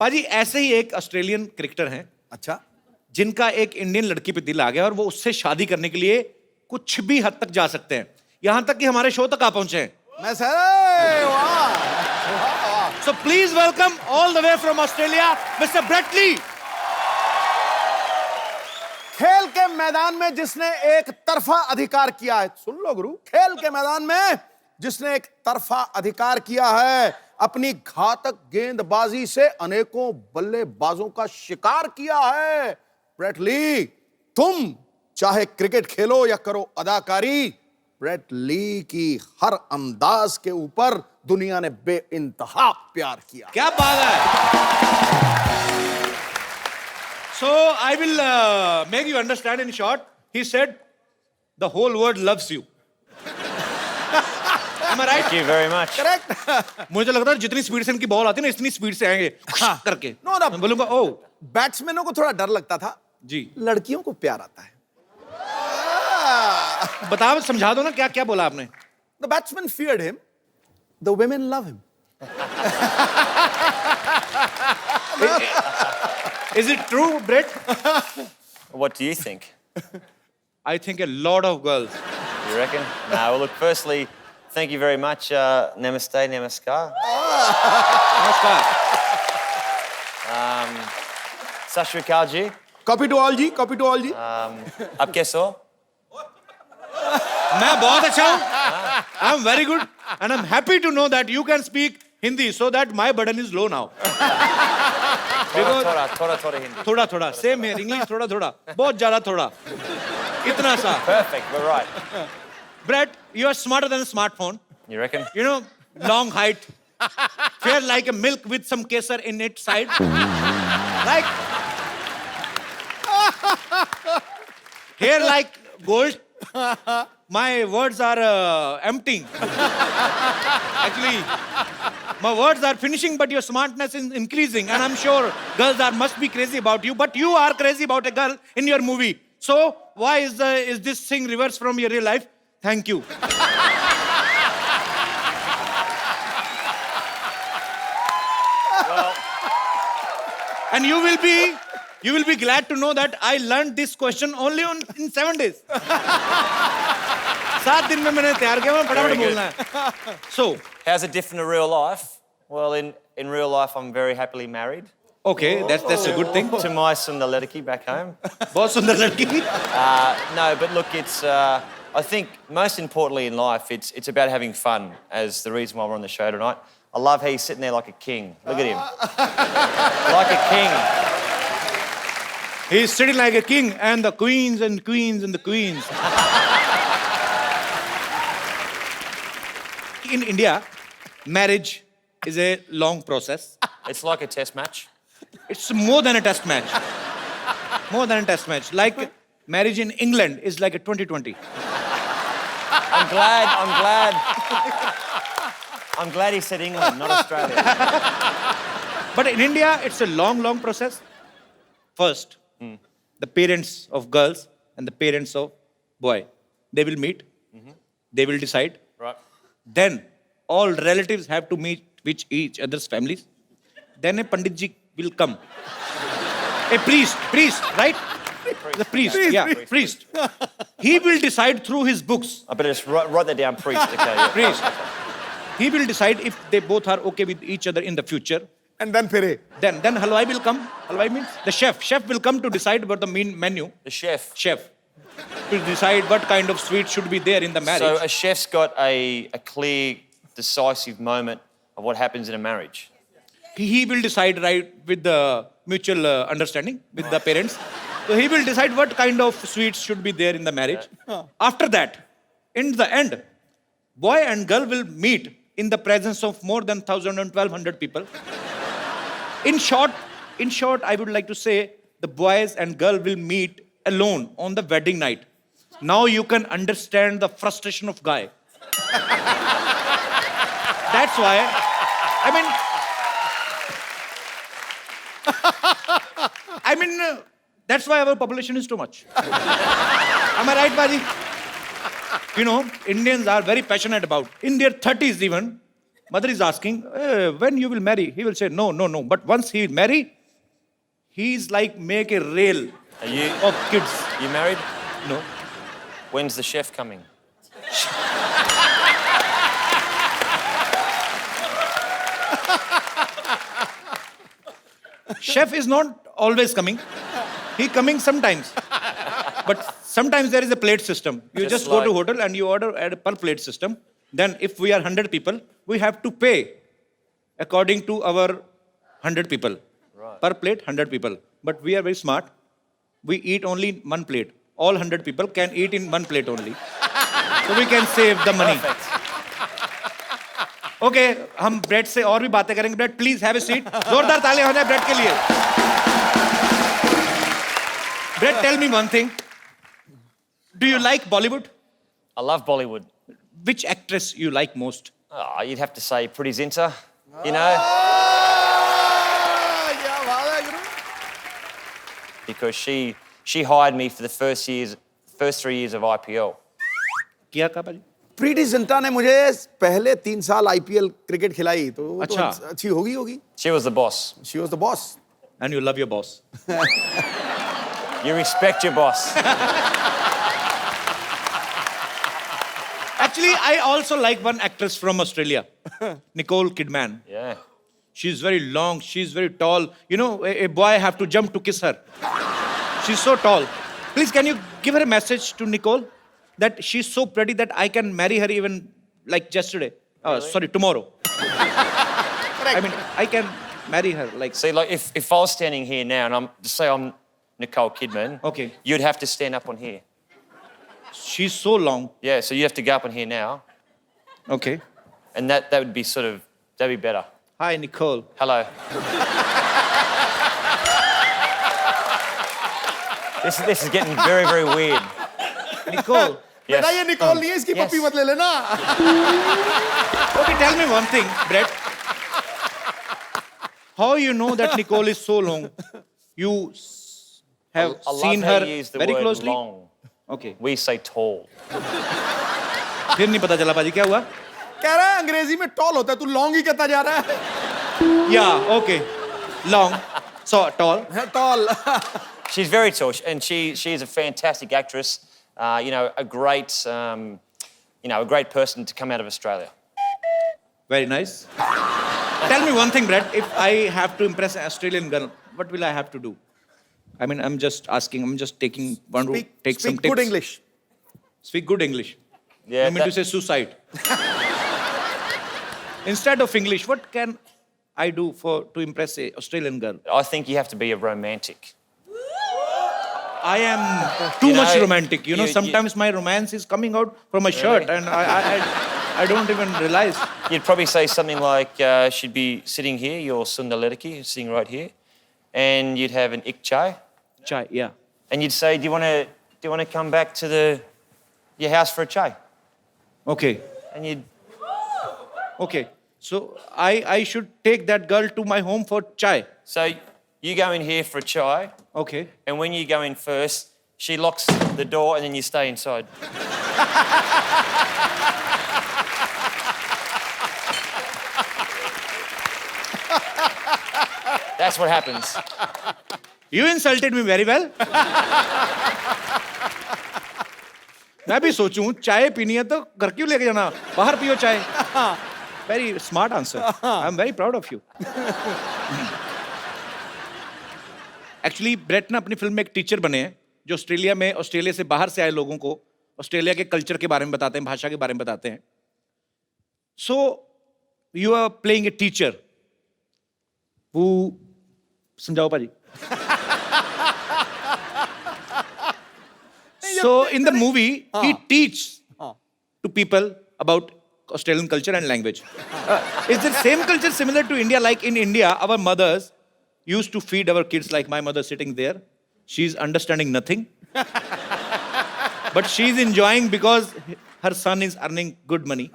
पाजी ऐसे ही एक ऑस्ट्रेलियन क्रिकेटर हैं अच्छा, जिनका एक इंडियन लड़की पे दिल आ गया और वो उससे शादी करने के लिए कुछ भी हद तक जा सकते हैं, यहां तक कि हमारे शो तक आ पहुंचे हैं. मैं सर वाह So please welcome all the way from Australia, Mr. Brett Lee. खेल के मैदान में जिसने एक तरफा अधिकार किया है, सुन लो गुरु, खेल के मैदान में जिसने एक तरफा अधिकार किया है, अपनी घातक गेंदबाजी से अनेकों बल्लेबाजों का शिकार किया है, ब्रेट ली. तुम चाहे क्रिकेट खेलो या करो अदाकारी, ब्रेट ली की हर अंदाज के ऊपर दुनिया ने बेइंतहा प्यार किया. क्या बात है. So I will make you understand in short. He said, the whole world loves you. Am I right? Thank you very much. Correct. मुझे लगता है जितनी स्पीड से इनकी बॉल आती है ना, इतनी स्पीड से आएंगे करके. No, no. मैं बोलूंगा ओ बैट्समैनों को थोड़ा डर लगता था, जी. लड़कियों को प्यार आता है. बताओ, समझा दो ना, क्या क्या बोला आपने. The batsmen feared him. The women love him. Is it true, Brett? What do you think? I think a lot of girls. You reckon? No, well, look, firstly, thank you very much. Namaste, namaskar. नमस्कार. Sat Shri Akal ji. Copy to all ji, copy to all ji. Aap kaise ho? मैं बहुत अच्छा हूँ. I'm very good and I'm happy to know that you can speak Hindi so that my burden is low now. Thoda Hindi. थोड़ा थोड़ा same है. English थोड़ा थोड़ा, बहुत ज्यादा थोड़ा, इतना सा. Perfect, we're right. Brett, you are smarter than a smartphone. You reckon? You know, long height, fair like a milk with some kesar in its side. Like hair like gold. My words are emptying. Actually, my words are finishing, but your smartness is increasing, and I'm sure girls must be crazy about you. But you are crazy about a girl in your movie. So why is this thing reversed from your real life? Thank you. Well, And you will be glad to know that I learned this question only in 7 days. 7 दिन में मैंने तैयार किया. मैं फटाफट बोलना है. So, how's it different to real life? Well, in real life, I'm very happily married okay, that's a good thing. to my Sundar Ledaki back home. बहुत सुंदर लड़की. No, but look, it's. I think most importantly in life, it's about having fun. As the reason why we're on the show tonight, I love how he's sitting there like a king. Look at him, like a king. He's sitting like a king, and the queens and queens and the queens. In India, marriage is a long process. It's like a test match. It's more than a test match. More than a test match. Like marriage in England is like a 2020. I'm glad he said England, not Australia. But in India, it's a long, long process. First, the parents of girls and the parents of boy, they will meet. They will decide. Right. Then all relatives have to meet with each other's families. Then a Pandit ji will come. A priest, right? The priest, priest. He will decide through his books. I better just write that down, priest. Okay. Yeah. Priest. He will decide if they both are okay with each other in the future. And then फिरे. Then halwai will come. Halwai means the chef. Chef will come to decide about the main menu. The chef. Chef will decide what kind of sweet should be there in the marriage. So a chef's got a clear, decisive moment of what happens in a marriage. He will decide right with the mutual understanding with the parents. So he will decide what kind of sweets should be there in the marriage. After that, in the end, boy and girl will meet in the presence of more than 1,000 and 1,200 people. In short, I would like to say the boys and girl will meet alone on the wedding night. Now you can understand the frustration of guy. That's why, that's why our population is too much. Am I right, Baji? You know, Indians are very passionate about, in their 30s even, Mother is asking, when you will marry? He will say, no, no, no. But once he will marry, he's like make a rail Are you of kids. you married? No. When's the chef coming? Chef is not always coming. He coming sometimes. But sometimes there is a plate system. You Just just go to like- hotel and you order at a per plate system. Then if we are 100 people, we have to pay according to our 100 people. Right. Per plate, 100 people. But we are very smart. We eat only one plate. All 100 people can eat in one plate only. So we can save the money. Perfect. Okay हम Brett से और भी बातें करेंगे Brett please have a seat जोरदार तालियां हो जाए ब्रेड के लिए Brett tell me one thing do you like Bollywood I love Bollywood. Which actress you like most Oh, you'd have to say Pretty Zinta, you know, क्या बात है गुरु because she hired me for the first 3 years of IPL. किया का भाई प्रीति जिंटा ने मुझे पहले 3 साल आईपीएल क्रिकेट खिलाई तो वो तो अच्छा। अच्छी होगी She was the boss. She was the boss and you love your boss You respect your boss. Actually I also like one actress from Australia Nicole Kidman Yeah. She's very long, she's very tall. You know, a boy have to jump to kiss her. She's so tall. Please, can you give her a message to Nicole that she's so pretty that I can marry her even like yesterday? Sorry, tomorrow. I mean, I can marry her like. See, like if I was standing here now and just say I'm Nicole Kidman, Okay. you'd have to stand up on here. She's so long. Yeah, so you have to go up on here now, Okay. and that would be that'd be better. Hi, Nicole. Hello. This is getting very, very weird. Nicole. Yes. बेटा ये Nicol नहीं है इसकी yes. पप्पी मत ले लेना Okay, tell me one thing, Brett. How you know that Nicole is so long? You have I love seen how her you use the very word closely? long. Okay. We say tall. फिर नहीं पता चला पाजी क्या हुआ? कह रहा है अंग्रेजी में टॉल होता है तू लॉन्ग ही कहता जा रहा है Yeah, okay. Long. So tall. Tall She's very tall, and she is a fantastic actress. You know, a great a great person to come out of Australia. Very nice. Tell me one thing, Brett. If I have to impress an Australian girl, what will I have to do? I mean, I'm just asking. I'm just taking one to take some speak tips. good English Speak good English. Yeah. I mean to say suicide. Instead of English, what can I do to impress a Australian girl? I think you have to be a romantic. I am too You much know, romantic. You know, you- sometimes my romance is coming out from my shirt, and I don't even realize. You'd probably say something like, she'd be sitting here, your Sundar Lediki, sitting right here, and you'd have an ik chai, Chai, yeah. and you'd say, do you want to come back to your house for a chai? Okay. And you'd Okay. So I should take that girl to my home for chai. so you go in here for a chai, Okay. and when you go in first, she locks the door, and then you stay inside. That's what happens. You insulted me very well. मैं भी सोचूं चाय पीनी है तो घर क्यों लेके जाना बाहर पियो चाय very smart answer I am very proud of you actually Brett ना अपनी फिल्म में एक टीचर बने हैं जो ऑस्ट्रेलिया से बाहर से आए लोगों को ऑस्ट्रेलिया के कल्चर के बारे में बताते हैं भाषा के बारे में बताते हैं so you are playing a teacher वो समझाओ पाजी So in the movie, he teaches to people about Australian culture and language. Is the same culture similar to India? Like in India, our mothers used to feed our kids like my mother sitting there. She's understanding nothing. But she's enjoying because her son is earning good money.